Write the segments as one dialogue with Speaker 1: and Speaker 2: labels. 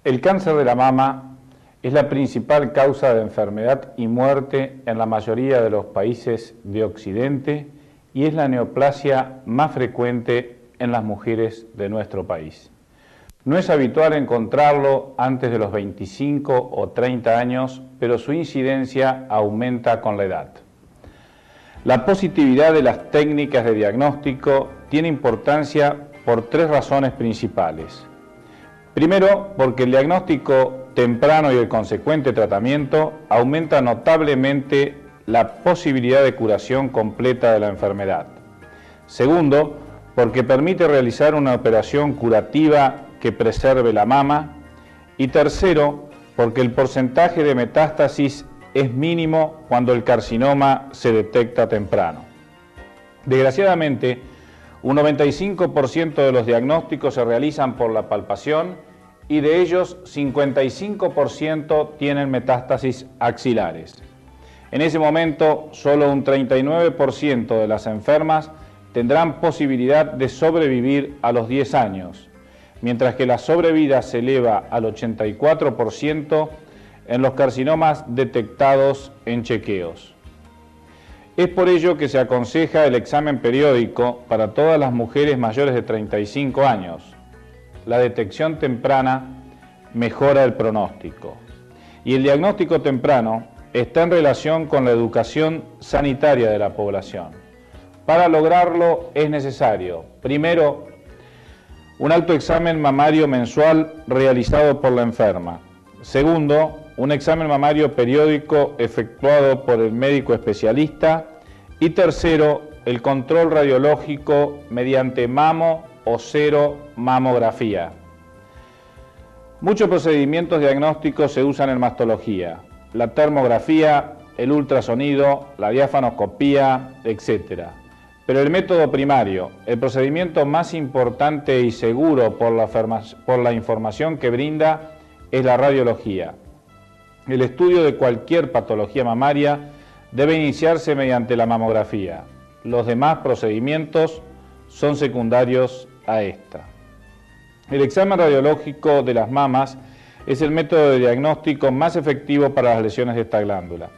Speaker 1: El cáncer de la mama es la principal causa de enfermedad y muerte en la mayoría de los países de Occidente y es la neoplasia más frecuente en las mujeres de nuestro país. No es habitual encontrarlo antes de los 25 o 30 años, pero su incidencia aumenta con la edad. La positividad de las técnicas de diagnóstico tiene importancia por tres razones principales. Primero, porque el diagnóstico temprano y el consecuente tratamiento aumenta notablemente la posibilidad de curación completa de la enfermedad. Segundo, porque permite realizar una operación curativa que preserve la mama. Y tercero, porque el porcentaje de metástasis es mínimo cuando el carcinoma se detecta temprano. Desgraciadamente, un 95% de los diagnósticos se realizan por la palpación y de ellos 55% tienen metástasis axilares. En ese momento, solo un 39% de las enfermas tendrán posibilidad de sobrevivir a los 10 años, mientras que la sobrevida se eleva al 84% en los carcinomas detectados en chequeos. Es por ello que se aconseja el examen periódico para todas las mujeres mayores de 35 años. La detección temprana mejora el pronóstico. Y el diagnóstico temprano está en relación con la educación sanitaria de la población. Para lograrlo es necesario, primero, un autoexamen mamario mensual realizado por la enferma. Segundo, un examen mamario periódico efectuado por el médico especialista. Y tercero, el control radiológico mediante mamo o cero mamografía. Muchos procedimientos diagnósticos se usan en mastología: la termografía, el ultrasonido, la diafanoscopía, etc. Pero el método primario, el procedimiento más importante y seguro por la información que brinda, es la radiología. El estudio de cualquier patología mamaria debe iniciarse mediante la mamografía. Los demás procedimientos son secundarios a esta. El examen radiológico de las mamas es el método de diagnóstico más efectivo para las lesiones de esta glándula.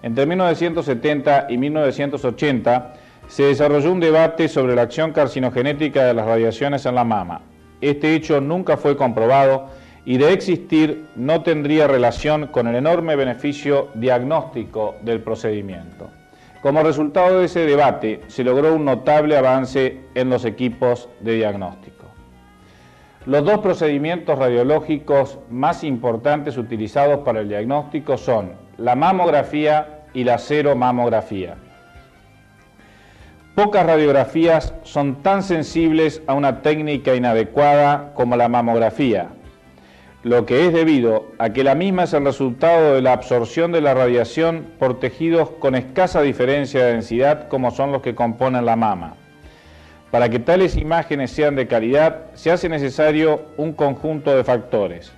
Speaker 1: Entre 1970 y 1980 se desarrolló un debate sobre la acción carcinogenética de las radiaciones en la mama. Este hecho nunca fue comprobado y de existir no tendría relación con el enorme beneficio diagnóstico del procedimiento. Como resultado de ese debate se logró un notable avance en los equipos de diagnóstico. Los dos procedimientos radiológicos más importantes utilizados para el diagnóstico son la mamografía y la ceromamografía. Pocas radiografías son tan sensibles a una técnica inadecuada como la mamografía, lo que es debido a que la misma es el resultado de la absorción de la radiación por tejidos con escasa diferencia de densidad como son los que componen la mama. Para que tales imágenes sean de calidad, se hace necesario un conjunto de factores.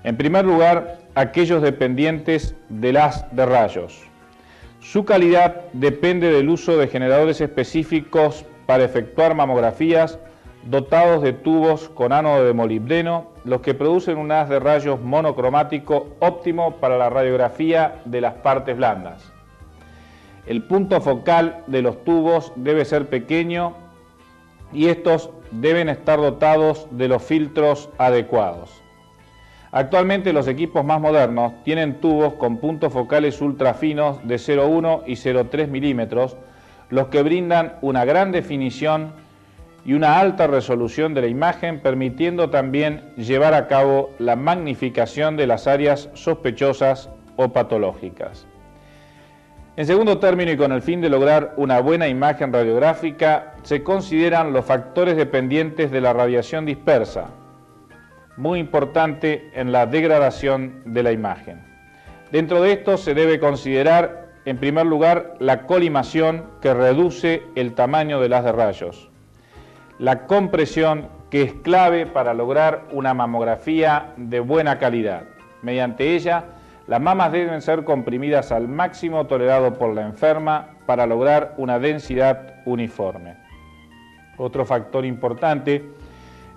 Speaker 1: En primer lugar, aquellos dependientes del haz de rayos. Su calidad depende del uso de generadores específicos para efectuar mamografías dotados de tubos con ánodo de molibdeno, los que producen un haz de rayos monocromático óptimo para la radiografía de las partes blandas. El punto focal de los tubos debe ser pequeño y estos deben estar dotados de los filtros adecuados. Actualmente los equipos más modernos tienen tubos con puntos focales ultrafinos de 0,1 y 0,3 milímetros, los que brindan una gran definición y una alta resolución de la imagen, permitiendo también llevar a cabo la magnificación de las áreas sospechosas o patológicas. En segundo término, y con el fin de lograr una buena imagen radiográfica, se consideran los factores dependientes de la radiación dispersa, muy importante en la degradación de la imagen. Dentro de esto se debe considerar, en primer lugar, la colimación, que reduce el tamaño del haz de rayos. La compresión, que es clave para lograr una mamografía de buena calidad. Mediante ella, las mamas deben ser comprimidas al máximo tolerado por la enferma para lograr una densidad uniforme. Otro factor importante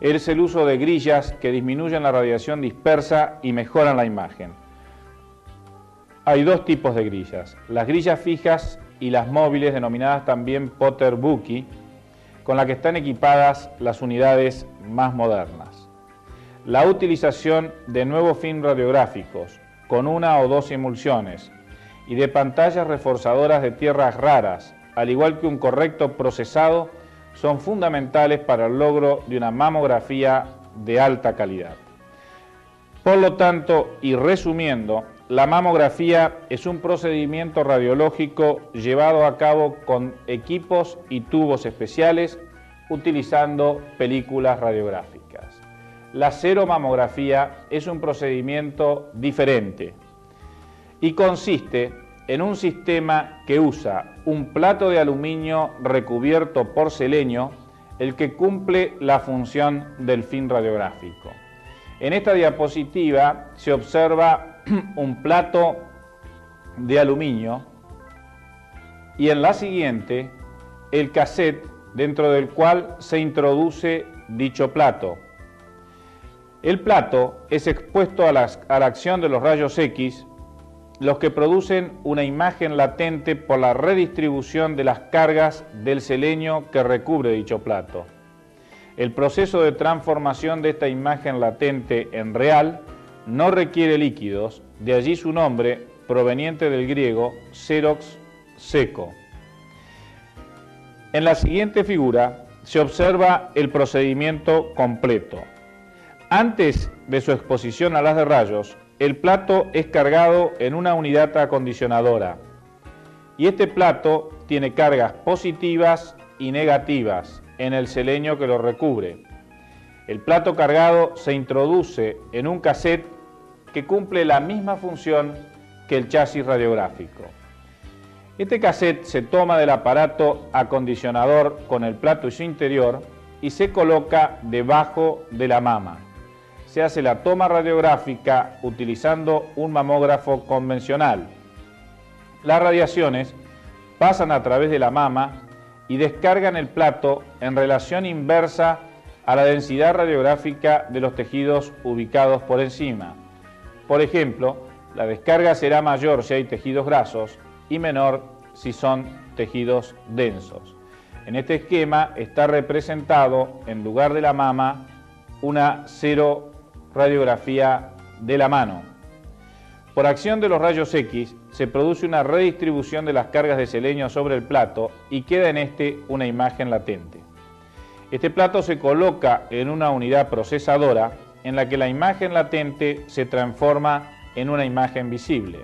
Speaker 1: es el uso de grillas que disminuyen la radiación dispersa y mejoran la imagen. Hay dos tipos de grillas, las grillas fijas y las móviles, denominadas también Potter Bucky, con las que están equipadas las unidades más modernas. La utilización de nuevos films radiográficos, con una o dos emulsiones, y de pantallas reforzadoras de tierras raras, al igual que un correcto procesado, son fundamentales para el logro de una mamografía de alta calidad. Por lo tanto, y resumiendo, la mamografía es un procedimiento radiológico llevado a cabo con equipos y tubos especiales utilizando películas radiográficas. La seromamografía es un procedimiento diferente y consiste en un sistema que usa un plato de aluminio recubierto por selenio, el que cumple la función del film radiográfico. En esta diapositiva se observa un plato de aluminio y en la siguiente el cassette dentro del cual se introduce dicho plato. El plato es expuesto a la acción de los rayos X, los que producen una imagen latente por la redistribución de las cargas del selenio que recubre dicho plato. El proceso de transformación de esta imagen latente en real no requiere líquidos, de allí su nombre, proveniente del griego xerox, seco. En la siguiente figura se observa el procedimiento completo. Antes de su exposición a las de rayos, el plato es cargado en una unidad acondicionadora y este plato tiene cargas positivas y negativas en el selenio que lo recubre. El plato cargado se introduce en un cassette que cumple la misma función que el chasis radiográfico. Este cassette se toma del aparato acondicionador con el plato y su interior y se coloca debajo de la mama. Se hace la toma radiográfica utilizando un mamógrafo convencional. Las radiaciones pasan a través de la mama y descargan el plato en relación inversa a la densidad radiográfica de los tejidos ubicados por encima. Por ejemplo, la descarga será mayor si hay tejidos grasos y menor si son tejidos densos. En este esquema está representado, en lugar de la mama, una seroradiografía de la mano. Por acción de los rayos X se produce una redistribución de las cargas de selenio sobre el plato y queda en este una imagen latente. Este plato se coloca en una unidad procesadora en la que la imagen latente se transforma en una imagen visible.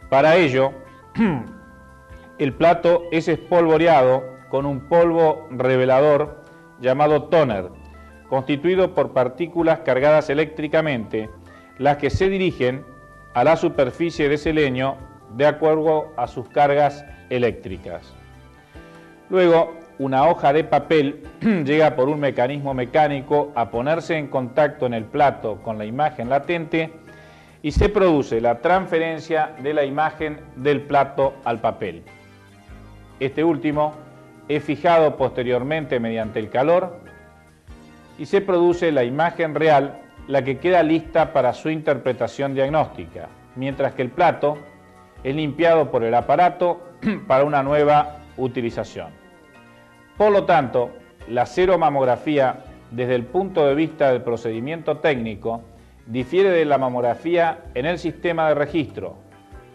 Speaker 1: Para ello, el plato es espolvoreado con un polvo revelador llamado toner, constituido por partículas cargadas eléctricamente, las que se dirigen a la superficie de selenio de acuerdo a sus cargas eléctricas. Luego, una hoja de papel llega por un mecanismo mecánico a ponerse en contacto en el plato con la imagen latente y se produce la transferencia de la imagen del plato al papel. Este último es fijado posteriormente mediante el calor y se produce la imagen real, la que queda lista para su interpretación diagnóstica, mientras que el plato es limpiado por el aparato para una nueva utilización. Por lo tanto, la seromamografía, desde el punto de vista del procedimiento técnico, difiere de la mamografía en el sistema de registro,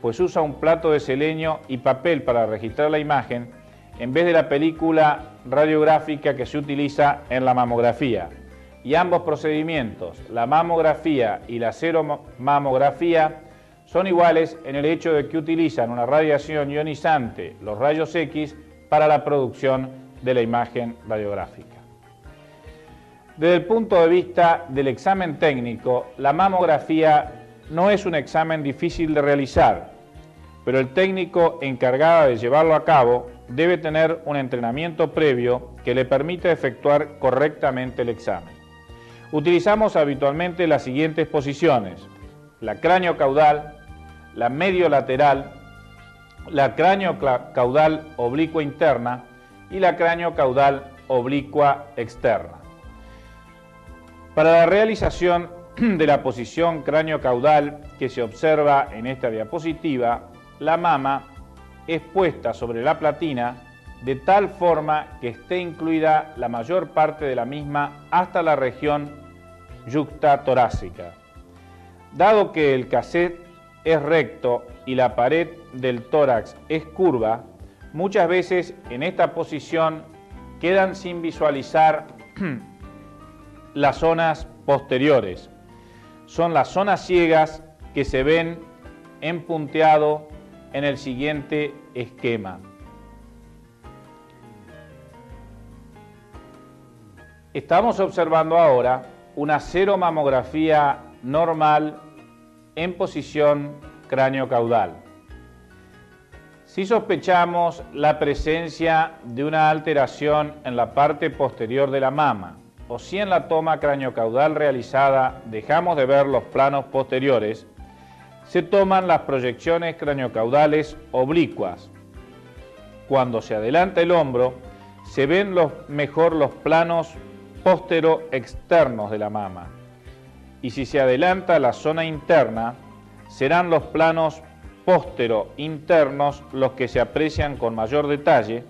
Speaker 1: pues usa un plato de selenio y papel para registrar la imagen, en vez de la película radiográfica que se utiliza en la mamografía. Y ambos procedimientos, la mamografía y la seromamografía, son iguales en el hecho de que utilizan una radiación ionizante, los rayos X, para la producción de la imagen radiográfica. Desde el punto de vista del examen técnico, la mamografía no es un examen difícil de realizar, pero el técnico encargado de llevarlo a cabo debe tener un entrenamiento previo que le permita efectuar correctamente el examen. Utilizamos habitualmente las siguientes posiciones: la cráneo-caudal, la medio-lateral, la cráneo-caudal oblicua interna y la cráneo-caudal oblicua externa. Para la realización de la posición cráneo-caudal que se observa en esta diapositiva, la mama es puesta sobre la platina de tal forma que esté incluida la mayor parte de la misma hasta la región yuxtatorácica. Dado que el cassette es recto y la pared del tórax es curva, muchas veces en esta posición quedan sin visualizar las zonas posteriores. Son las zonas ciegas que se ven en punteado en el siguiente esquema. Estamos observando ahora una seromamografía normal en posición cráneo-caudal. Si sospechamos la presencia de una alteración en la parte posterior de la mama, o si en la toma cráneo-caudal realizada dejamos de ver los planos posteriores, se toman las proyecciones cráneo-caudales oblicuas. Cuando se adelanta el hombro, se ven mejor los planos póstero-externos de la mama. Y si se adelanta la zona interna, serán los planos póstero-internos los que se aprecian con mayor detalle,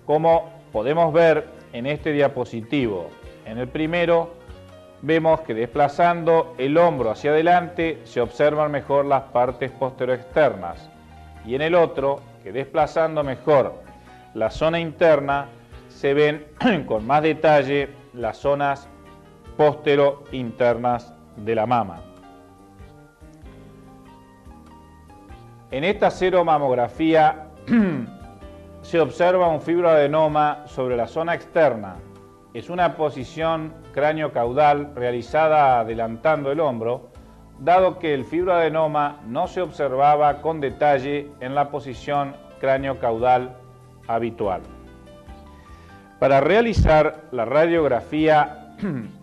Speaker 1: como podemos ver en este diapositivo. En el primero, vemos que desplazando el hombro hacia adelante se observan mejor las partes póstero-externas. Y en el otro, que desplazando mejor la zona interna, se ven con más detalle las zonas póstero-internas de la mama. En esta seromamografía se observa un fibroadenoma sobre la zona externa. Es una posición cráneo-caudal realizada adelantando el hombro, dado que el fibroadenoma no se observaba con detalle en la posición cráneo-caudal habitual. Para realizar la radiografía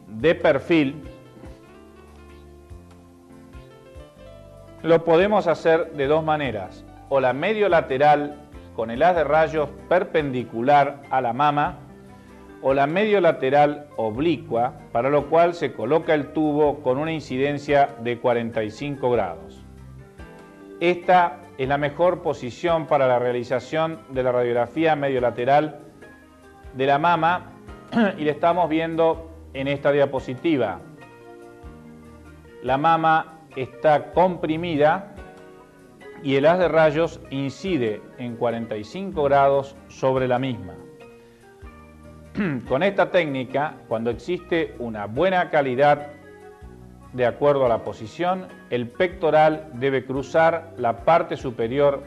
Speaker 1: de perfil, lo podemos hacer de dos maneras, o la mediolateral con el haz de rayos perpendicular a la mama, o la mediolateral oblicua, para lo cual se coloca el tubo con una incidencia de 45 grados. Esta es la mejor posición para la realización de la radiografía mediolateral de la mama y la estamos viendo en esta diapositiva. La mama está comprimida y el haz de rayos incide en 45 grados sobre la misma. Con esta técnica, cuando existe una buena calidad de acuerdo a la posición, el pectoral debe cruzar la parte superior,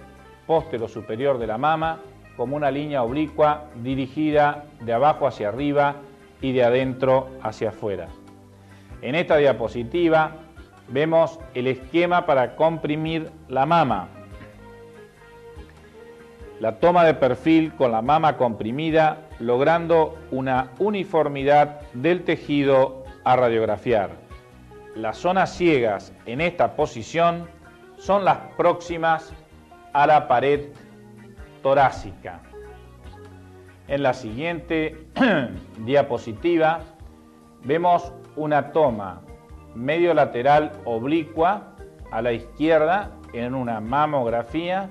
Speaker 1: póstero-superior de la mama como una línea oblicua dirigida de abajo hacia arriba y de adentro hacia afuera. En esta diapositiva vemos el esquema para comprimir la mama. La toma de perfil con la mama comprimida, logrando una uniformidad del tejido a radiografiar. Las zonas ciegas en esta posición son las próximas a la pared torácica. En la siguiente diapositiva vemos una toma mediolateral oblicua a la izquierda en una mamografía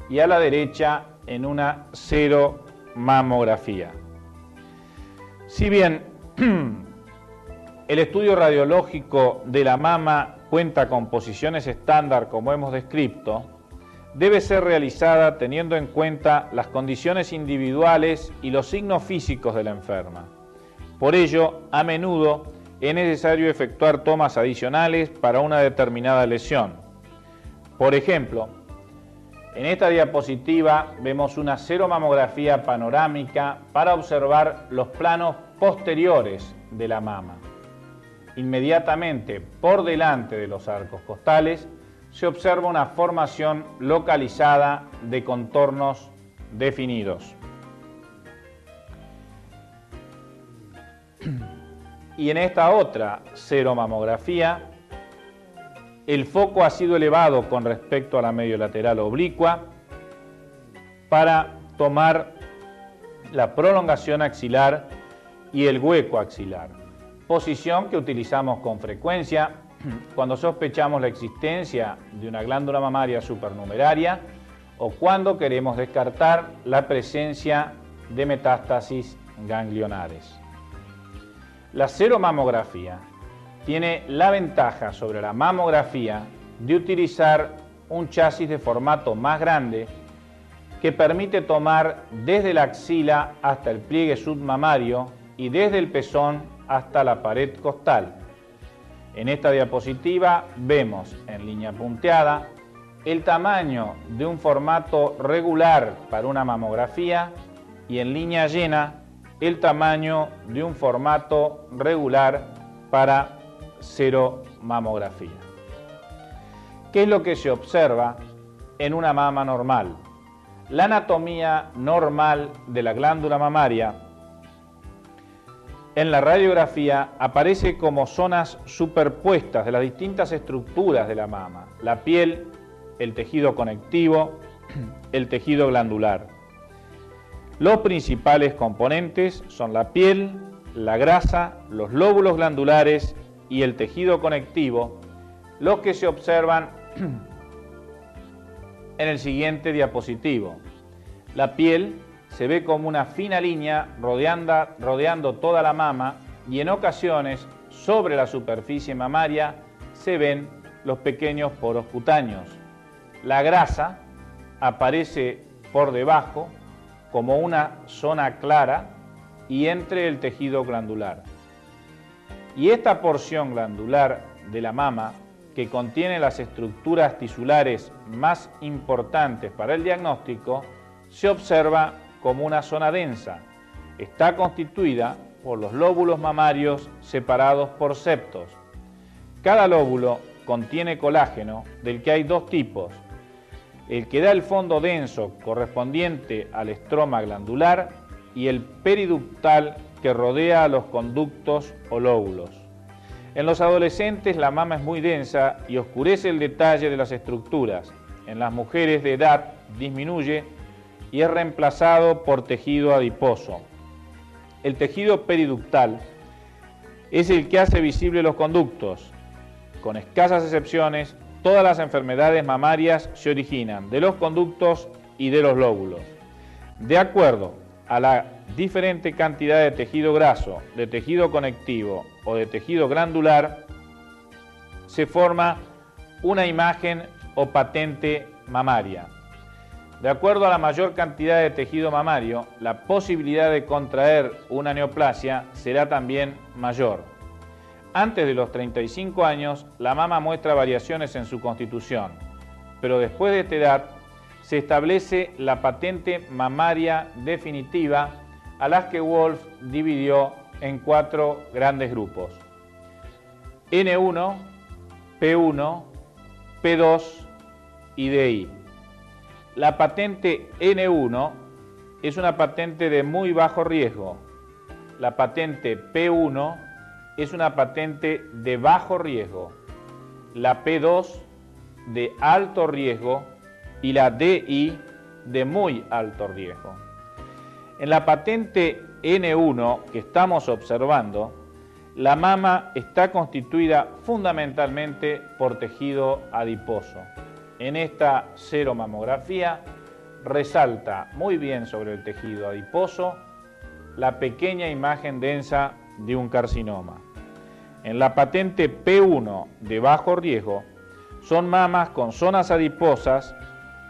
Speaker 1: y a la derecha en una seromamografía. Si bien el estudio radiológico de la mama cuenta con posiciones estándar como hemos descrito, debe ser realizada teniendo en cuenta las condiciones individuales y los signos físicos de la enferma. Por ello, a menudo es necesario efectuar tomas adicionales para una determinada lesión. Por ejemplo, en esta diapositiva vemos una seromamografía panorámica para observar los planos posteriores de la mama. Inmediatamente por delante de los arcos costales se observa una formación localizada de contornos definidos. Y en esta otra seromamografía, el foco ha sido elevado con respecto a la mediolateral oblicua para tomar la prolongación axilar y el hueco axilar. posición que utilizamos con frecuencia cuando sospechamos la existencia de una glándula mamaria supernumeraria o cuando queremos descartar la presencia de metástasis ganglionares. La seromamografía tiene la ventaja sobre la mamografía de utilizar un chasis de formato más grande que permite tomar desde la axila hasta el pliegue submamario y desde el pezón hasta la pared costal. En esta diapositiva vemos en línea punteada el tamaño de un formato regular para una mamografía y en línea llena el tamaño de un formato regular para seromamografía. ¿Qué es lo que se observa en una mama normal? La anatomía normal de la glándula mamaria en la radiografía aparece como zonas superpuestas de las distintas estructuras de la mama: la piel, el tejido conectivo, el tejido glandular. Los principales componentes son la piel, la grasa, los lóbulos glandulares y el tejido conectivo, los que se observan en el siguiente diapositivo. La piel se ve como una fina línea rodeando toda la mama y en ocasiones sobre la superficie mamaria se ven los pequeños poros cutáneos. La grasa aparece por debajo como una zona clara y entre el tejido glandular. Y esta porción glandular de la mama, que contiene las estructuras tisulares más importantes para el diagnóstico, se observa como una zona densa. Está constituida por los lóbulos mamarios separados por septos. Cada lóbulo contiene colágeno, del que hay dos tipos: el que da el fondo denso correspondiente al estroma glandular y el periductal que rodea a los conductos o lóbulos. En los adolescentes la mama es muy densa y oscurece el detalle de las estructuras. En las mujeres de edad disminuye y es reemplazado por tejido adiposo. El tejido periductal es el que hace visible los conductos. Con escasas excepciones, todas las enfermedades mamarias se originan de los conductos y de los lóbulos. De acuerdo a la diferente cantidad de tejido graso, de tejido conectivo o de tejido glandular, se forma una imagen o patente mamaria. De acuerdo a la mayor cantidad de tejido mamario, la posibilidad de contraer una neoplasia será también mayor. Antes de los 35 años, la mama muestra variaciones en su constitución, pero después de esta edad se establece la patente mamaria definitiva, a las que Wolf dividió en 4 grandes grupos: N1, P1, P2 y DI. La patente N1 es una patente de muy bajo riesgo. La patente P1 es una patente de bajo riesgo. La P2 de alto riesgo y la DI de muy alto riesgo. En la patente N1 que estamos observando, la mama está constituida fundamentalmente por tejido adiposo. En esta seromamografía resalta muy bien sobre el tejido adiposo la pequeña imagen densa de un carcinoma. En la patente P1 de bajo riesgo son mamas con zonas adiposas,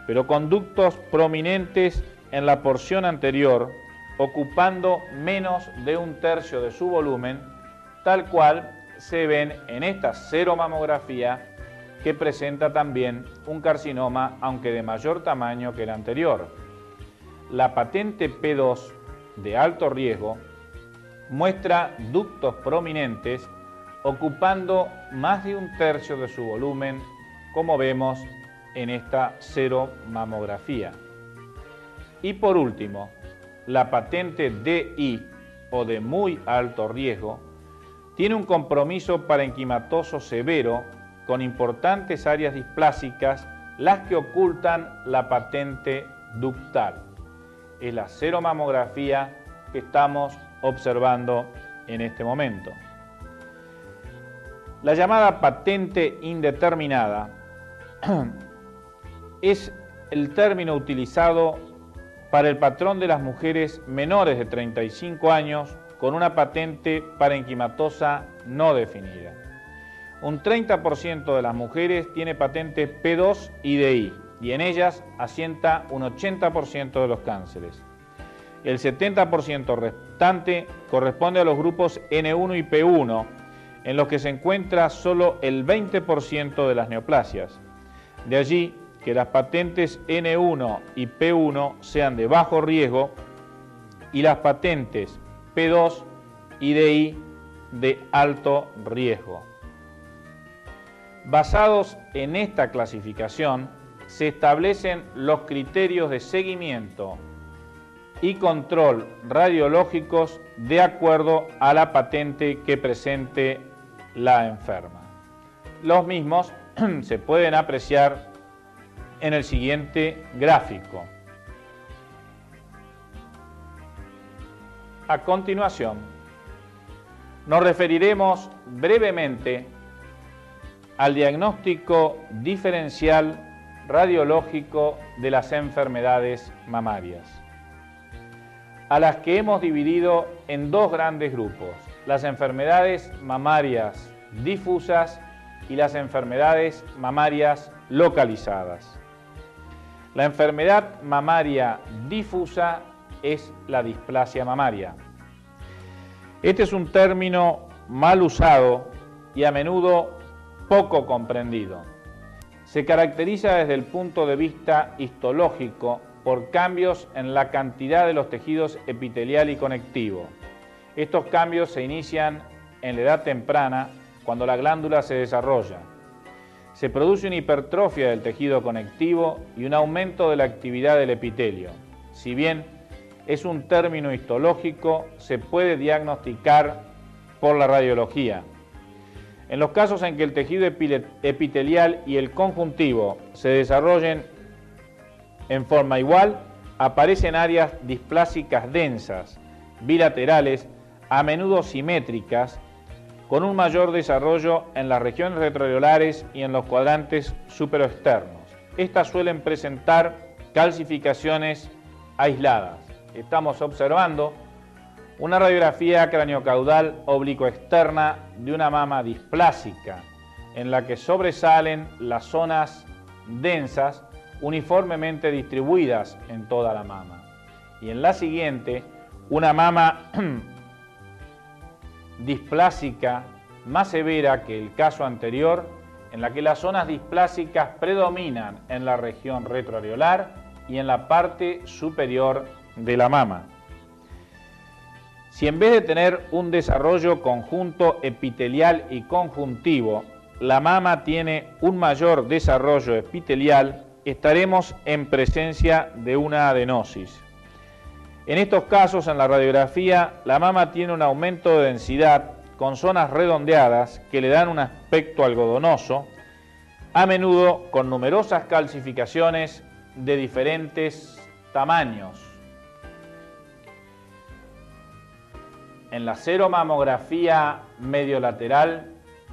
Speaker 1: pero conductos prominentes en la porción anterior, ocupando menos de 1/3 de su volumen, tal cual se ven en esta seromamografía, que presenta también un carcinoma, aunque de mayor tamaño que el anterior. La patente P2 de alto riesgo muestra ductos prominentes ocupando más de 1/3 de su volumen, como vemos en esta seromamografía. Y por último, la patente DI o de muy alto riesgo tiene un compromiso parenquimatoso severo con importantes áreas displásicas, las que ocultan la patente ductal. Es la seromamografía que estamos observando en este momento. La llamada patente indeterminada es el término utilizado para el patrón de las mujeres menores de 35 años con una patente parenquimatosa no definida. Un 30% de las mujeres tiene patente P2 y DI, y en ellas asienta un 80% de los cánceres. El 70% restante corresponde a los grupos N1 y P1, en los que se encuentra solo el 20% de las neoplasias. De allí que las patentes N1 y P1 sean de bajo riesgo y las patentes P2 y DI de alto riesgo. Basados en esta clasificación, se establecen los criterios de seguimiento y control radiológicos de acuerdo a la patente que presente la enferma. Los mismos se pueden apreciar en el siguiente gráfico. A continuación, nos referiremos brevemente al diagnóstico diferencial radiológico de las enfermedades mamarias, a las que hemos dividido en dos grandes grupos: las enfermedades mamarias difusas y las enfermedades mamarias localizadas. La enfermedad mamaria difusa es la displasia mamaria. Este es un término mal usado y a menudo poco comprendido. Se caracteriza desde el punto de vista histológico por cambios en la cantidad de los tejidos epitelial y conectivo. Estos cambios se inician en la edad temprana, cuando la glándula se desarrolla. Se produce una hipertrofia del tejido conectivo y un aumento de la actividad del epitelio. Si bien es un término histológico, se puede diagnosticar por la radiología. En los casos en que el tejido epitelial y el conjuntivo se desarrollen en forma igual, aparecen áreas displásicas densas, bilaterales, a menudo simétricas, con un mayor desarrollo en las regiones retroareolares y en los cuadrantes superoexternos. Estas suelen presentar calcificaciones aisladas. Estamos observando una radiografía craneocaudal oblicuoexterna de una mama displásica, en la que sobresalen las zonas densas uniformemente distribuidas en toda la mama. Y en la siguiente, una mama displásica más severa que el caso anterior, en la que las zonas displásicas predominan en la región retroareolar y en la parte superior de la mama. Si en vez de tener un desarrollo conjunto epitelial y conjuntivo, la mama tiene un mayor desarrollo epitelial, estaremos en presencia de una adenosis. En estos casos, en la radiografía, la mama tiene un aumento de densidad con zonas redondeadas que le dan un aspecto algodonoso, a menudo con numerosas calcificaciones de diferentes tamaños. En la seromamografía mediolateral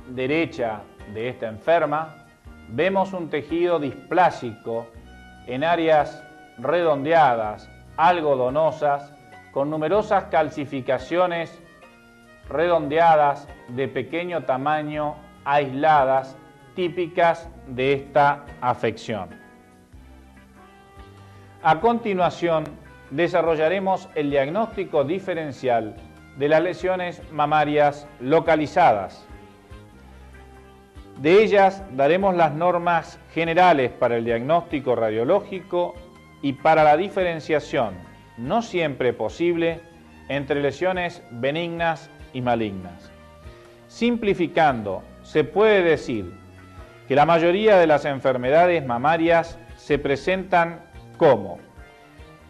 Speaker 1: derecha de esta enferma, vemos un tejido displásico en áreas redondeadas, algodonosas, con numerosas calcificaciones redondeadas de pequeño tamaño, aisladas, típicas de esta afección. A continuación, desarrollaremos el diagnóstico diferencial de las lesiones mamarias localizadas. De ellas daremos las normas generales para el diagnóstico radiológico y para la diferenciación, no siempre posible, entre lesiones benignas y malignas. Simplificando, se puede decir que la mayoría de las enfermedades mamarias se presentan como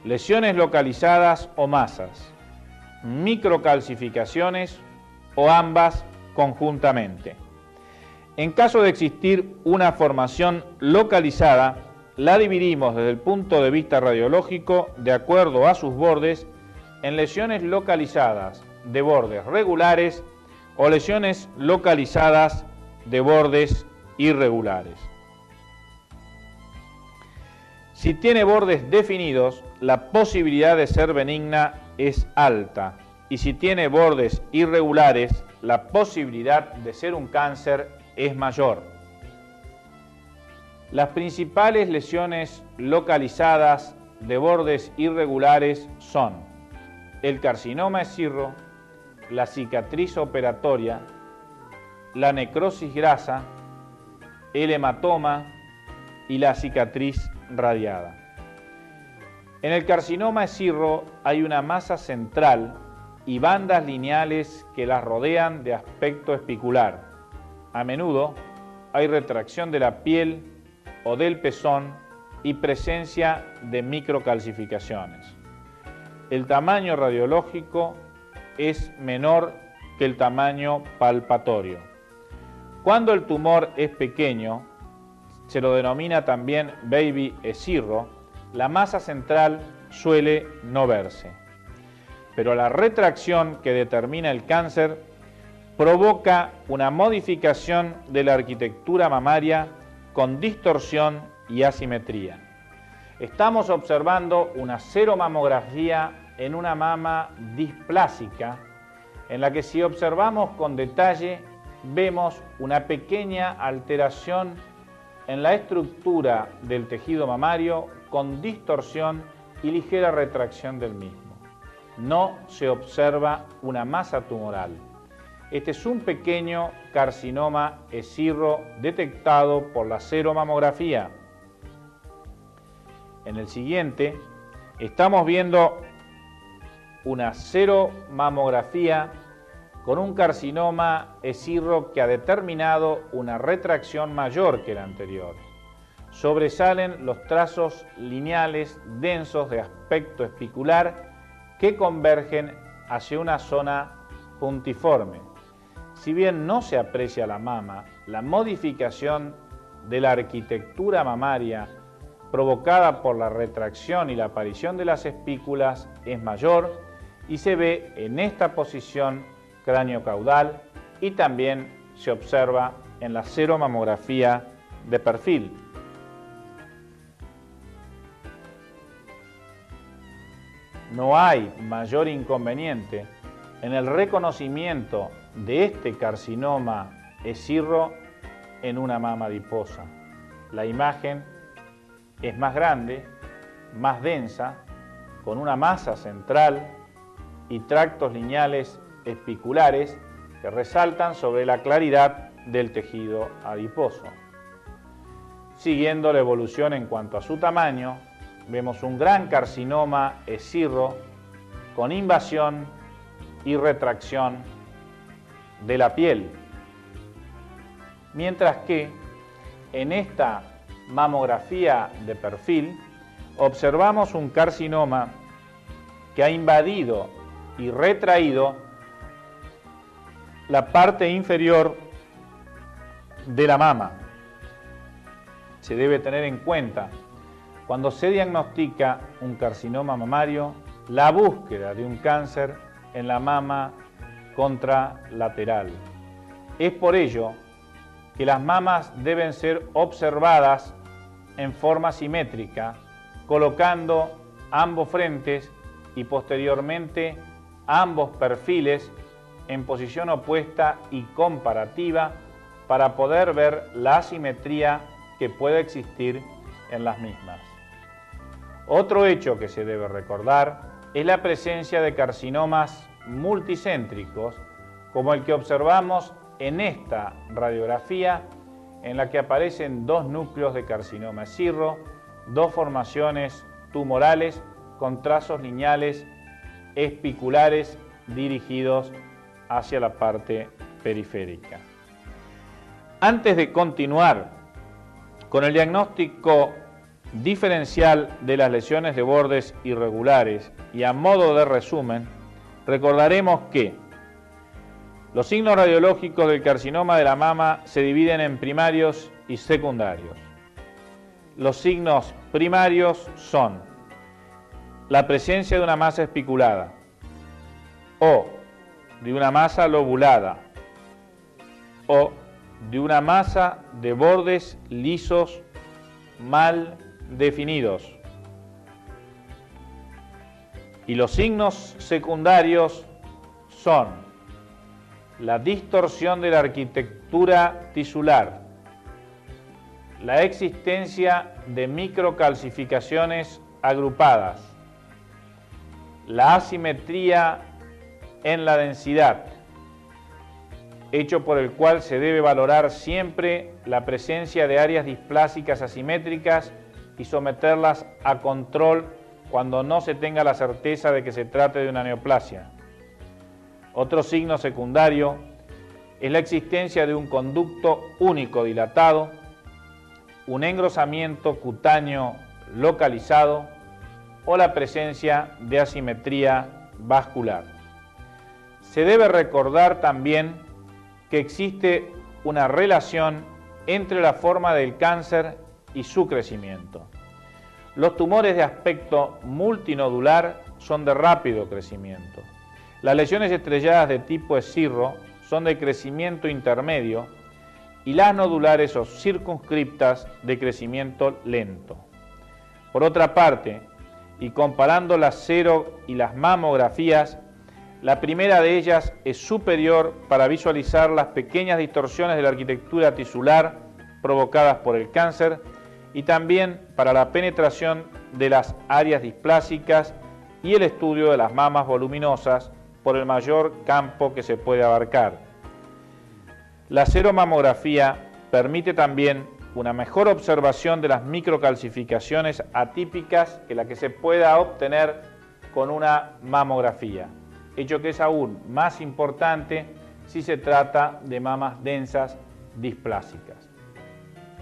Speaker 1: lesiones localizadas o masas, microcalcificaciones o ambas conjuntamente. En caso de existir una formación localizada, la dividimos desde el punto de vista radiológico de acuerdo a sus bordes en lesiones localizadas de bordes regulares o lesiones localizadas de bordes irregulares. Si tiene bordes definidos, la posibilidad de ser benigna es alta, y si tiene bordes irregulares, la posibilidad de ser un cáncer es mayor. Las principales lesiones localizadas de bordes irregulares son el carcinoma de Cirro, la cicatriz operatoria, la necrosis grasa, el hematoma y la cicatriz radiada. En el carcinoma de Cirro hay una masa central y bandas lineales que las rodean de aspecto espicular. A menudo hay retracción de la piel o del pezón y presencia de microcalcificaciones. El tamaño radiológico es menor que el tamaño palpatorio. Cuando el tumor es pequeño, se lo denomina también baby escirro, la masa central suele no verse. Pero la retracción que determina el cáncer provoca una modificación de la arquitectura mamaria con distorsión y asimetría. Estamos observando una seromamografía en una mama displásica, en la que si observamos con detalle, vemos una pequeña alteración en la estructura del tejido mamario con distorsión y ligera retracción del mismo. No se observa una masa tumoral. Este es un pequeño carcinoma escirro detectado por la seromamografía. En el siguiente estamos viendo una seromamografía con un carcinoma escirro que ha determinado una retracción mayor que la anterior. Sobresalen los trazos lineales densos de aspecto espicular que convergen hacia una zona puntiforme. Si bien no se aprecia la mama, la modificación de la arquitectura mamaria provocada por la retracción y la aparición de las espículas es mayor y se ve en esta posición cráneo-caudal y también se observa en la seromamografía de perfil. No hay mayor inconveniente en el reconocimiento de este carcinoma escirro en una mama adiposa. La imagen es más grande, más densa, con una masa central y tractos lineales espiculares que resaltan sobre la claridad del tejido adiposo. Siguiendo la evolución en cuanto a su tamaño, vemos un gran carcinoma escirro con invasión y retracción de la piel, mientras que en esta mamografía de perfil observamos un carcinoma que ha invadido y retraído la parte inferior de la mama. Se debe tener en cuenta, cuando se diagnostica un carcinoma mamario, la búsqueda de un cáncer en la mama contralateral. Es por ello que las mamas deben ser observadas en forma simétrica, colocando ambos frentes y posteriormente ambos perfiles en posición opuesta y comparativa para poder ver la asimetría que puede existir en las mismas. Otro hecho que se debe recordar es la presencia de carcinomas multicéntricos, como el que observamos en esta radiografía, en la que aparecen dos núcleos de carcinoma escirro, dos formaciones tumorales con trazos lineales espiculares dirigidos hacia la parte periférica. Antes de continuar con el diagnóstico diferencial de las lesiones de bordes irregulares y a modo de resumen, recordaremos que los signos radiológicos del carcinoma de la mama se dividen en primarios y secundarios. Los signos primarios son la presencia de una masa espiculada o de una masa lobulada o de una masa de bordes lisos mal definidos. Y los signos secundarios son la distorsión de la arquitectura tisular, la existencia de microcalcificaciones agrupadas, la asimetría en la densidad, hecho por el cual se debe valorar siempre la presencia de áreas displásicas asimétricas y someterlas a control cuando no se tenga la certeza de que se trate de una neoplasia. Otro signo secundario es la existencia de un conducto único dilatado, un engrosamiento cutáneo localizado o la presencia de asimetría vascular. Se debe recordar también que existe una relación entre la forma del cáncer y su crecimiento. Los tumores de aspecto multinodular son de rápido crecimiento. Las lesiones estrelladas de tipo escirro son de crecimiento intermedio y las nodulares o circunscriptas de crecimiento lento. Por otra parte, y comparando las sero y las mamografías, la primera de ellas es superior para visualizar las pequeñas distorsiones de la arquitectura tisular provocadas por el cáncer y también para la penetración de las áreas displásicas y el estudio de las mamas voluminosas por el mayor campo que se puede abarcar. La seromamografía permite también una mejor observación de las microcalcificaciones atípicas que la que se pueda obtener con una mamografía, hecho que es aún más importante si se trata de mamas densas displásicas.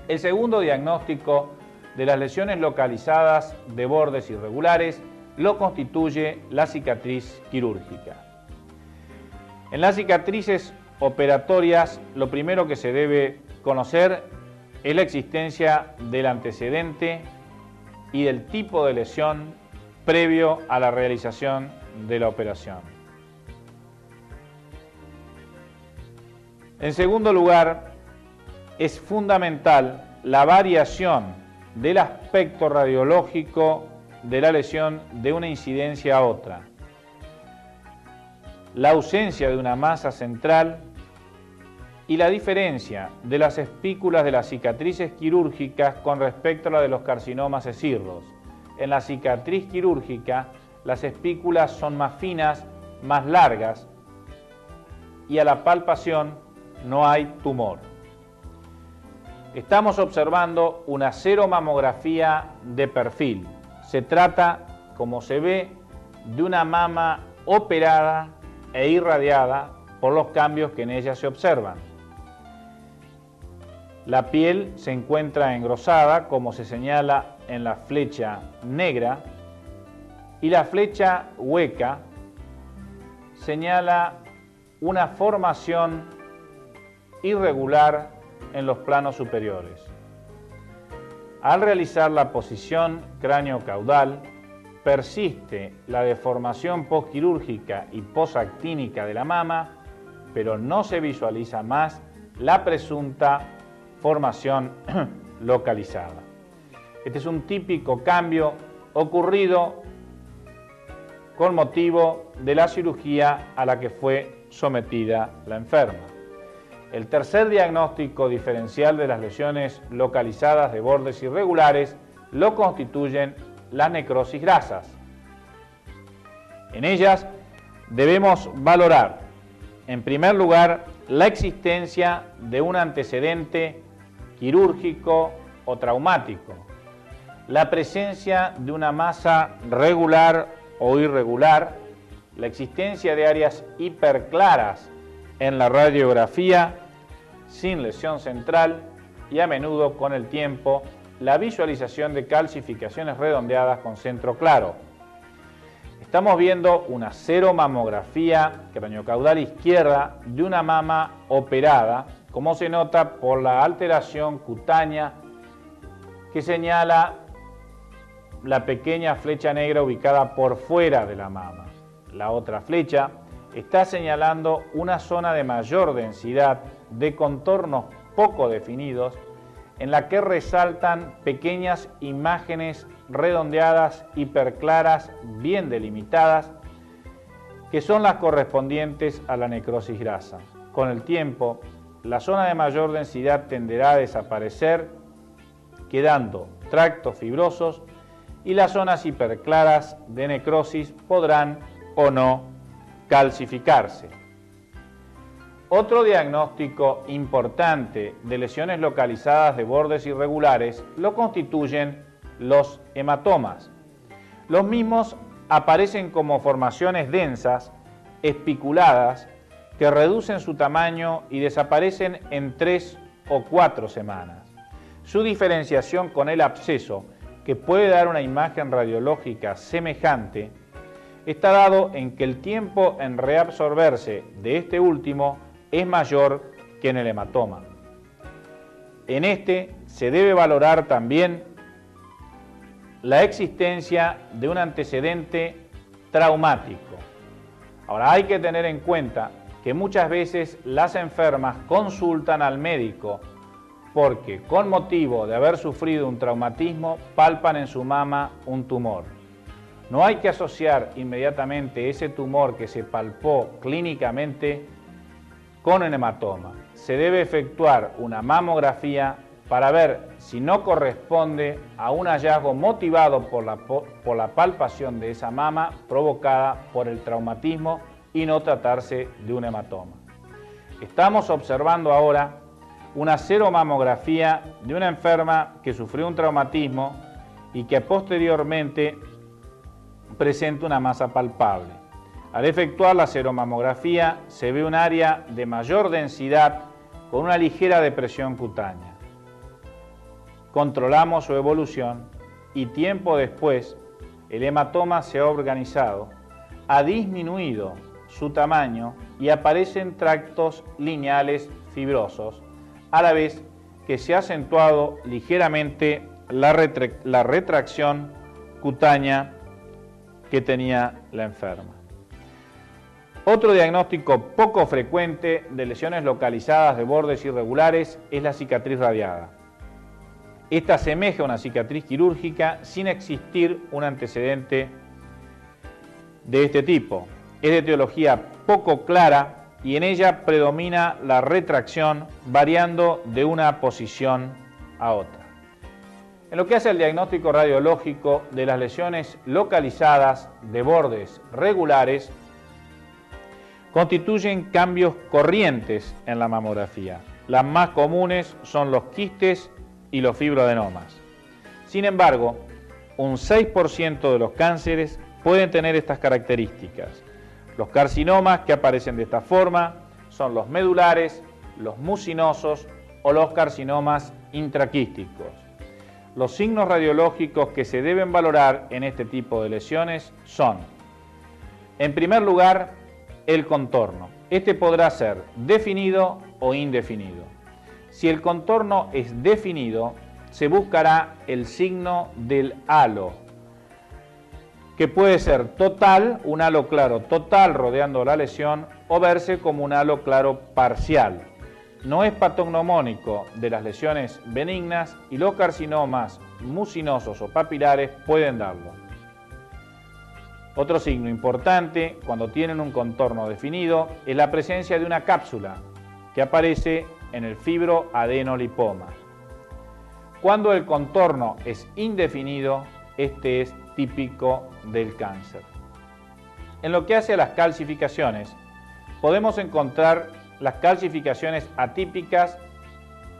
Speaker 1: El segundo diagnóstico de las lesiones localizadas de bordes irregulares lo constituye la cicatriz quirúrgica. En las cicatrices operatorias, lo primero que se debe conocer es la existencia del antecedente y del tipo de lesión previo a la realización de la operación. En segundo lugar, es fundamental la variación del aspecto radiológico de la lesión de una incidencia a otra, la ausencia de una masa central y la diferencia de las espículas de las cicatrices quirúrgicas con respecto a la de los carcinomas escirros. En la cicatriz quirúrgica, las espículas son más finas, más largas y a la palpación no hay tumor. Estamos observando una seromamografía de perfil. Se trata, como se ve, de una mama operada e irradiada por los cambios que en ella se observan. La piel se encuentra engrosada, como se señala en la flecha negra, y la flecha hueca señala una formación irregular en los planos superiores. Al realizar la posición cráneo-caudal, persiste la deformación postquirúrgica y posactínica de la mama, pero no se visualiza más la presunta formación localizada. Este es un típico cambio ocurrido con motivo de la cirugía a la que fue sometida la enferma. El tercer diagnóstico diferencial de las lesiones localizadas de bordes irregulares lo constituyen las necrosis grasas. En ellas debemos valorar, en primer lugar, la existencia de un antecedente quirúrgico o traumático, la presencia de una masa regular o irregular, la existencia de áreas hiperclaras en la radiografía sin lesión central y a menudo con el tiempo la visualización de calcificaciones redondeadas con centro claro. Estamos viendo una seromamografía craneocaudal izquierda de una mama operada, como se nota por la alteración cutánea que señala la pequeña flecha negra ubicada por fuera de la mama. La otra flecha está señalando una zona de mayor densidad de contornos poco definidos, en la que resaltan pequeñas imágenes redondeadas, hiperclaras, bien delimitadas, que son las correspondientes a la necrosis grasa. Con el tiempo, la zona de mayor densidad tenderá a desaparecer, quedando tractos fibrosos, y las zonas hiperclaras de necrosis podrán o no calcificarse. Otro diagnóstico importante de lesiones localizadas de bordes irregulares lo constituyen los hematomas. Los mismos aparecen como formaciones densas, espiculadas, que reducen su tamaño y desaparecen en 3 o 4 semanas. Su diferenciación con el absceso, que puede dar una imagen radiológica semejante, está dado en que el tiempo en reabsorberse de este último es mayor que en el hematoma. En este se debe valorar también la existencia de un antecedente traumático. Ahora hay que tener en cuenta que muchas veces las enfermas consultan al médico porque con motivo de haber sufrido un traumatismo palpan en su mama un tumor. No hay que asociar inmediatamente ese tumor que se palpó clínicamente con el hematoma. Se debe efectuar una mamografía para ver si no corresponde a un hallazgo motivado por la palpación de esa mama provocada por el traumatismo y no tratarse de un hematoma. Estamos observando ahora una seromamografía de una enferma que sufrió un traumatismo y que posteriormente presenta una masa palpable. Al efectuar la seromamografía se ve un área de mayor densidad con una ligera depresión cutánea. Controlamos su evolución y tiempo después el hematoma se ha organizado, ha disminuido su tamaño y aparecen tractos lineales fibrosos, a la vez que se ha acentuado ligeramente la retracción cutánea que tenía la enferma. Otro diagnóstico poco frecuente de lesiones localizadas de bordes irregulares es la cicatriz radiada. Esta asemeja a una cicatriz quirúrgica sin existir un antecedente de este tipo. Es de etiología poco clara y en ella predomina la retracción variando de una posición a otra. En lo que hace al diagnóstico radiológico de las lesiones localizadas de bordes regulares, constituyen cambios corrientes en la mamografía. Las más comunes son los quistes y los fibroadenomas. Sin embargo, un 6% de los cánceres pueden tener estas características. Los carcinomas que aparecen de esta forma son los medulares, los mucinosos o los carcinomas intraquísticos. Los signos radiológicos que se deben valorar en este tipo de lesiones son, en primer lugar, el contorno. Este podrá ser definido o indefinido. Si el contorno es definido, se buscará el signo del halo, que puede ser total, un halo claro total rodeando la lesión, o verse como un halo claro parcial. No es patognomónico de las lesiones benignas y los carcinomas mucinosos o papilares pueden darlo. Otro signo importante cuando tienen un contorno definido es la presencia de una cápsula que aparece en el fibroadenolipoma. Cuando el contorno es indefinido, este es típico del cáncer. En lo que hace a las calcificaciones, podemos encontrar las calcificaciones atípicas,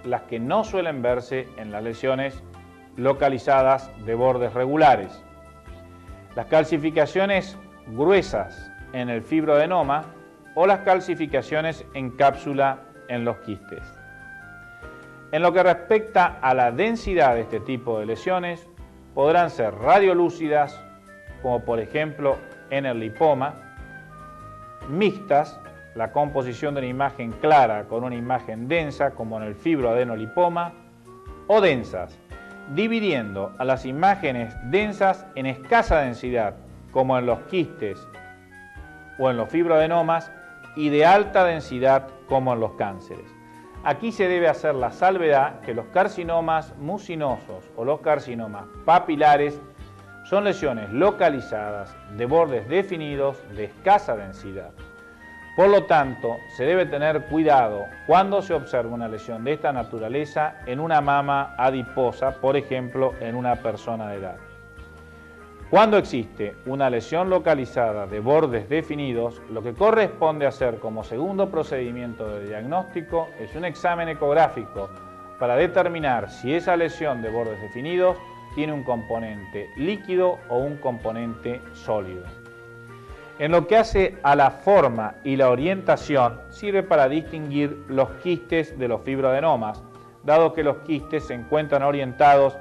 Speaker 1: las que no suelen verse en las lesiones localizadas de bordes regulares. Las calcificaciones gruesas en el fibroadenoma o las calcificaciones en cápsula en los quistes. En lo que respecta a la densidad de este tipo de lesiones, podrán ser radiolúcidas, como por ejemplo en el lipoma, mixtas, la composición de una imagen clara con una imagen densa, como en el fibroadenolipoma, o densas, dividiendo a las imágenes densas en escasa densidad, como en los quistes o en los fibroadenomas, y de alta densidad, como en los cánceres. Aquí se debe hacer la salvedad que los carcinomas mucinosos o los carcinomas papilares son lesiones localizadas de bordes definidos de escasa densidad. Por lo tanto, se debe tener cuidado cuando se observa una lesión de esta naturaleza en una mama adiposa, por ejemplo, en una persona de edad. Cuando existe una lesión localizada de bordes definidos, lo que corresponde hacer como segundo procedimiento de diagnóstico es un examen ecográfico para determinar si esa lesión de bordes definidos tiene un componente líquido o un componente sólido. En lo que hace a la forma y la orientación, sirve para distinguir los quistes de los fibroadenomas, dado que los quistes se encuentran orientados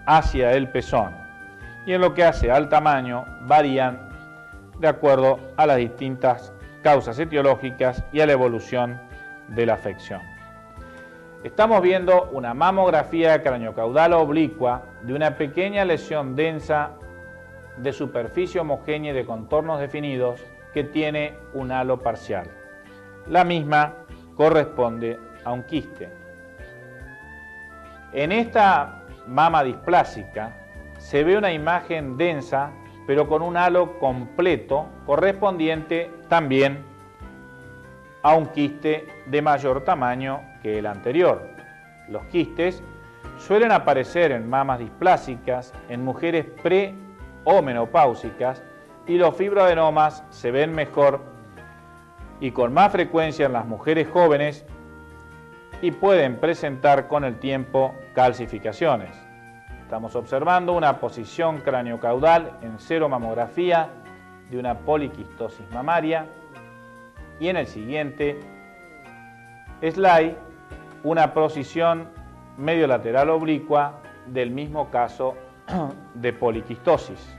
Speaker 1: hacia el pezón. Y en lo que hace al tamaño, varían de acuerdo a las distintas causas etiológicas y a la evolución de la afección. Estamos viendo una mamografía craneocaudal oblicua de una pequeña lesión densa de superficie homogénea y de contornos definidos que tiene un halo parcial. La misma corresponde a un quiste. En esta mama displásica se ve una imagen densa, pero con un halo completo, correspondiente también a un quiste de mayor tamaño que el anterior. Los quistes suelen aparecer en mamas displásicas, en mujeres pre o menopáusicas, y los fibroadenomas se ven mejor y con más frecuencia en las mujeres jóvenes y pueden presentar con el tiempo calcificaciones. Estamos observando una posición craneocaudal en seromamografía de una poliquistosis mamaria y en el siguiente slide una posición mediolateral oblicua del mismo caso de poliquistosis.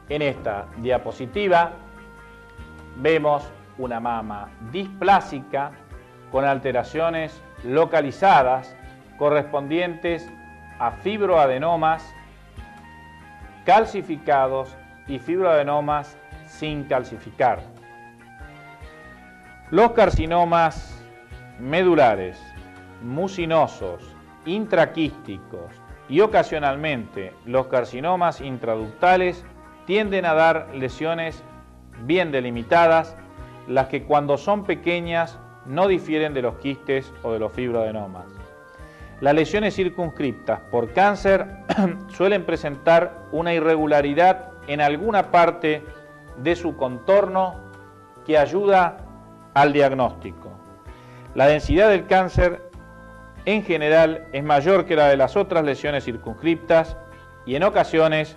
Speaker 1: En esta diapositiva vemos una mama displásica con alteraciones localizadas correspondientes a fibroadenomas calcificados y fibroadenomas sin calcificar. Los carcinomas medulares, mucinosos, intraquísticos y ocasionalmente los carcinomas intraductales tienden a dar lesiones bien delimitadas, las que cuando son pequeñas no difieren de los quistes o de los fibroadenomas. Las lesiones circunscriptas por cáncer suelen presentar una irregularidad en alguna parte de su contorno que ayuda al diagnóstico. La densidad del cáncer en general es mayor que la de las otras lesiones circunscriptas y en ocasiones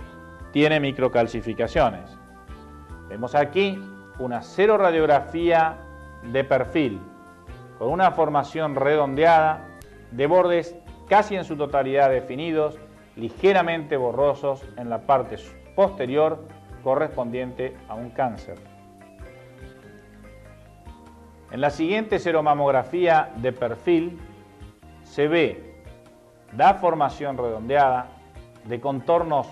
Speaker 1: tiene microcalcificaciones. Vemos aquí una seroradiografía de perfil con una formación redondeada de bordes casi en su totalidad definidos, ligeramente borrosos en la parte posterior correspondiente a un cáncer. En la siguiente seromamografía de perfil se ve la formación redondeada de contornos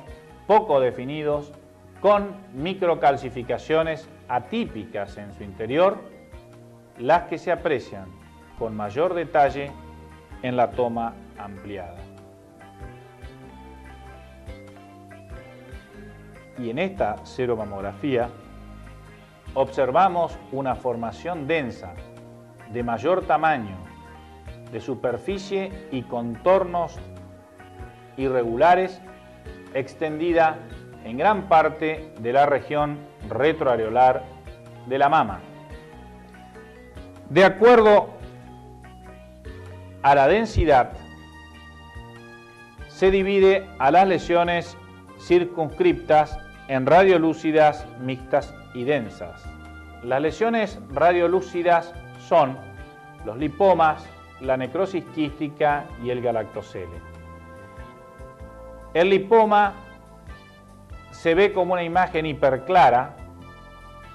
Speaker 1: poco definidos con microcalcificaciones atípicas en su interior, las que se aprecian con mayor detalle en la toma ampliada. Y en esta seromamografía observamos una formación densa de mayor tamaño, de superficie y contornos irregulares, extendida en gran parte de la región retroareolar de la mama. De acuerdo a la densidad, se divide a las lesiones circunscriptas en radiolúcidas, mixtas y densas. Las lesiones radiolúcidas son los lipomas, la necrosis quística y el galactocele. El lipoma se ve como una imagen hiperclara,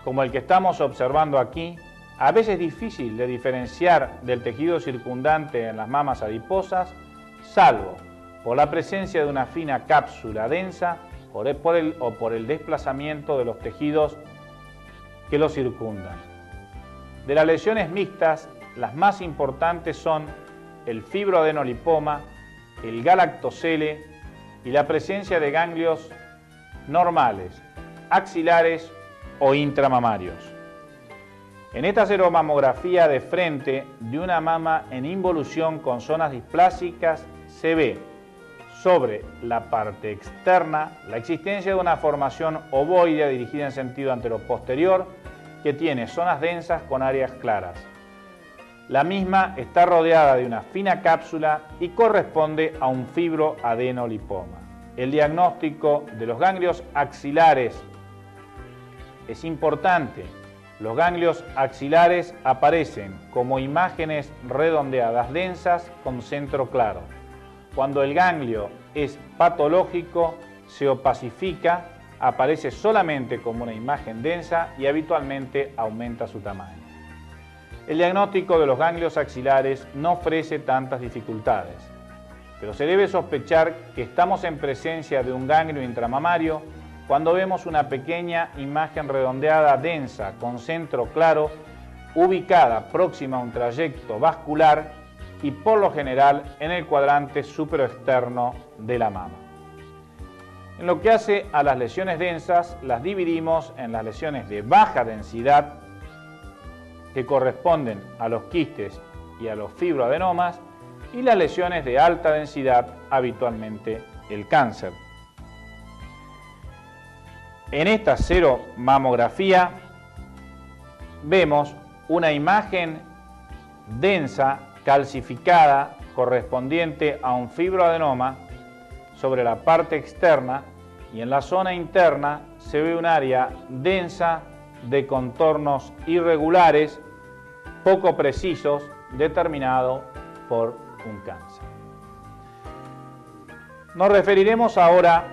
Speaker 1: como el que estamos observando aquí, a veces difícil de diferenciar del tejido circundante en las mamas adiposas, salvo por la presencia de una fina cápsula densa o por el desplazamiento de los tejidos que lo circundan. De las lesiones mixtas, las más importantes son el fibroadenolipoma, el galactocele y la presencia de ganglios normales, axilares o intramamarios. En esta seromamografía de frente de una mama en involución con zonas displásicas se ve sobre la parte externa la existencia de una formación ovoidea dirigida en sentido anteroposterior que tiene zonas densas con áreas claras. La misma está rodeada de una fina cápsula y corresponde a un fibroadenolipoma. El diagnóstico de los ganglios axilares es importante. Los ganglios axilares aparecen como imágenes redondeadas densas con centro claro. Cuando el ganglio es patológico, se opacifica, aparece solamente como una imagen densa y habitualmente aumenta su tamaño. El diagnóstico de los ganglios axilares no ofrece tantas dificultades, pero se debe sospechar que estamos en presencia de un ganglio intramamario cuando vemos una pequeña imagen redondeada densa con centro claro, ubicada próxima a un trayecto vascular y por lo general en el cuadrante superoexterno de la mama. En lo que hace a las lesiones densas, las dividimos en las lesiones de baja densidad, que corresponden a los quistes y a los fibroadenomas, y las lesiones de alta densidad, habitualmente el cáncer. En esta seromamografía vemos una imagen densa, calcificada, correspondiente a un fibroadenoma sobre la parte externa, y en la zona interna se ve un área densa de contornos irregulares, poco precisos, determinado por un cáncer. Nos referiremos ahora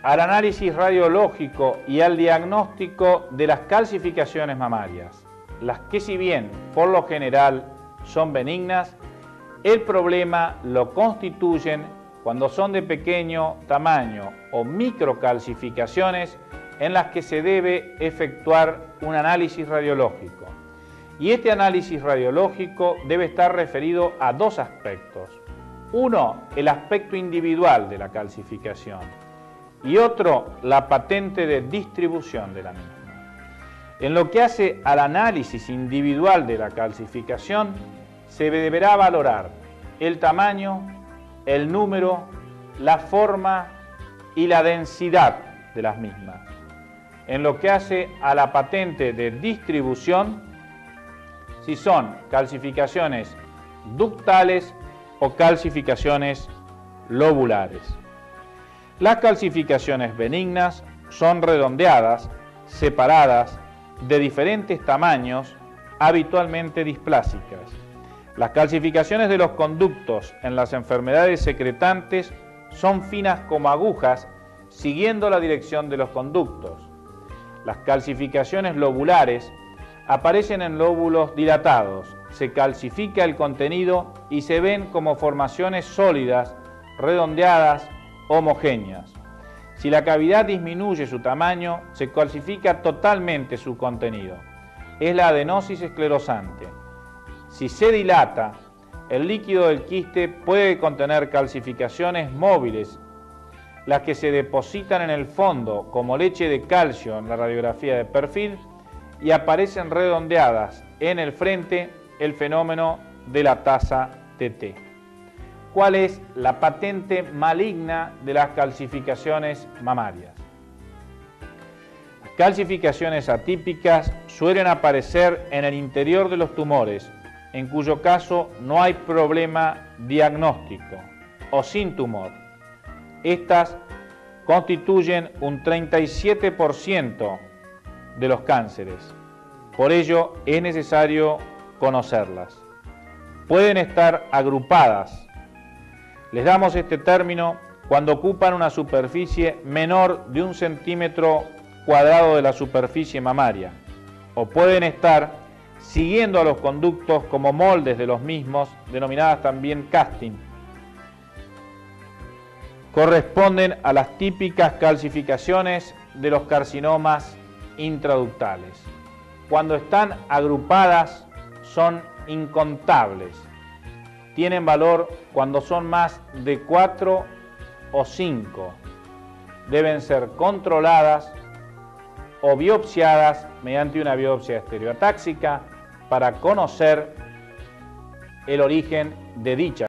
Speaker 1: al análisis radiológico y al diagnóstico de las calcificaciones mamarias, las que, si bien por lo general son benignas, el problema lo constituyen cuando son de pequeño tamaño o microcalcificaciones en las que se debe efectuar un análisis radiológico. Y este análisis radiológico debe estar referido a dos aspectos. Uno, el aspecto individual de la calcificación, y otro, la patente de distribución de la misma. En lo que hace al análisis individual de la calcificación, se deberá valorar el tamaño, el número, la forma y la densidad de las mismas. En lo que hace a la patente de distribución, si son calcificaciones ductales o calcificaciones lobulares. Las calcificaciones benignas son redondeadas, separadas, de diferentes tamaños, habitualmente displásicas. Las calcificaciones de los conductos en las enfermedades secretantes son finas como agujas, siguiendo la dirección de los conductos. Las calcificaciones lobulares aparecen en lóbulos dilatados, se calcifica el contenido y se ven como formaciones sólidas, redondeadas, homogéneas. Si la cavidad disminuye su tamaño, se calcifica totalmente su contenido. Es la adenosis esclerosante. Si se dilata, el líquido del quiste puede contener calcificaciones móviles, las que se depositan en el fondo como leche de calcio en la radiografía de perfil y aparecen redondeadas en el frente, el fenómeno de la tasa TT. ¿Cuál es la patente maligna de las calcificaciones mamarias? Las calcificaciones atípicas suelen aparecer en el interior de los tumores, en cuyo caso no hay problema diagnóstico o sin tumor. Estas constituyen un 37% de los cánceres. Por ello es necesario conocerlas. Pueden estar agrupadas. Les damos este término cuando ocupan una superficie menor de 1 centímetro cuadrado de la superficie mamaria, o pueden estar siguiendo a los conductos como moldes de los mismos, denominadas también casting. Corresponden a las típicas calcificaciones de los carcinomas intraductales. cuando están agrupadas son incontables. Tienen valor cuando son más de 4 o 5. Deben ser controladas o biopsiadas mediante una biopsia estereotáxica para conocer el origen de dicha